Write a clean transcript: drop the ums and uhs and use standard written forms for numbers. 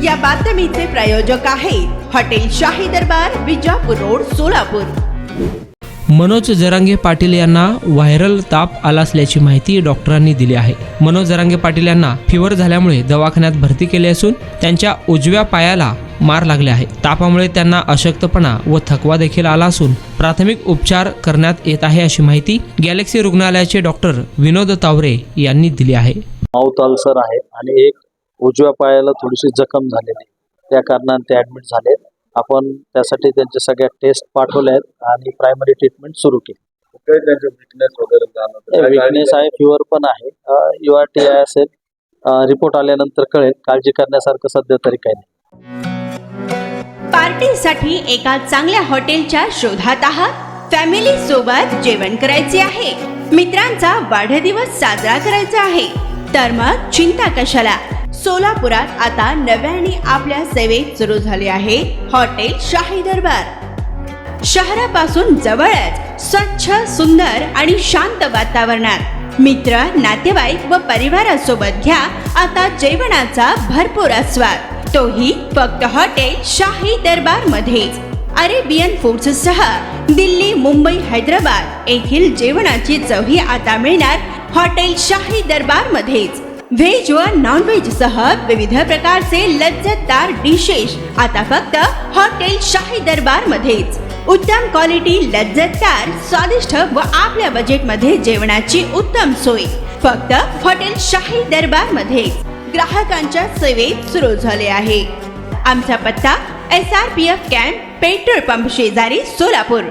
या बातमीचे प्रायोजक आहेत हॉटेल शाही दरबार, विजापूर रोड, सोलापूर। मनोज जरांगे पाटील यांना व्हायरल ताप आला असल्याची माहिती डॉक्टरांनी दिली आहे। मनोज जरांगे पाटील यांना फिवर झाल्यामुळे दवाखान्यात भरती केले असून त्यांच्या उजव्या पायाला मार लागले आहे। तापामुळे त्यांना अशक्तपणा व थकवा देखील आला असून प्राथमिक उपचार करण्यात येत आहे अशी माहिती गॅलेक्सी रुग्णालयाचे डॉक्टर विनोद तावरे यांनी दिली आहे। माउथ अल्सर आहे आणि एक उजव्या पायाला थोडीशी जखम झालेली, त्या कारणाने ते ॲडमिट झाले। आपण त्यासाठी त्यांच्या सगळ्या टेस्ट पाठवल्या आहेत आणि प्रायमरी ट्रीटमेंट सुरू केली। काही त्यांचे विकनेस वगैरे जाणवतं, विकनेस आहे, फिवर पण आहे, URTI असेल, रिपोर्ट आल्यानंतर कळेल। काळजी करण्यासारखं सध्या तरी काही नाही। पार्टीसाठी एका चांगल्या हॉटेलच्या शोधात आहात? फॅमिली सोबत जेवण करायचे आहे, मित्रांचा वाढदिवस साजरा करायचा आहे, तर मग चिंता कशाला। सोलापुरात आता नव्याने आपल्या सेवेत सुरू झाले आहे हॉटेल शाही दरबार। शहरापासून जवळच स्वच्छ, सुंदर आणि शांत वातावरणात मित्र, नातेवाईक व परिवारासोबत घ्या आता जेवणाचा भरपूर आस्वाद, तोही फक्त हॉटेल शाही दरबार मध्येच। अरेबियन फूड्स सह दिल्ली, मुंबई, हैदराबाद येथील जेवणाची चवही आता मिळणार हॉटेल शाही दरबार मध्येच। व्हेज व नॉन व्हेज सह विविध प्रकारचे लज्जतदार डिशेस आता फक्त हॉटेल शाही दरबार मध्येच। उत्तम क्वालिटी, लज्जतदार, स्वादिष्ट व आपल्या बजेट मध्ये जेवणाची उत्तम सोय फक्त हॉटेल शाही दरबार मध्ये ग्राहकांच्या सेवेत सुरू झाले आहे। आमचा पत्ता SRPF कॅम्प, पेट्रोल पंप शेजारी, सोलापूर।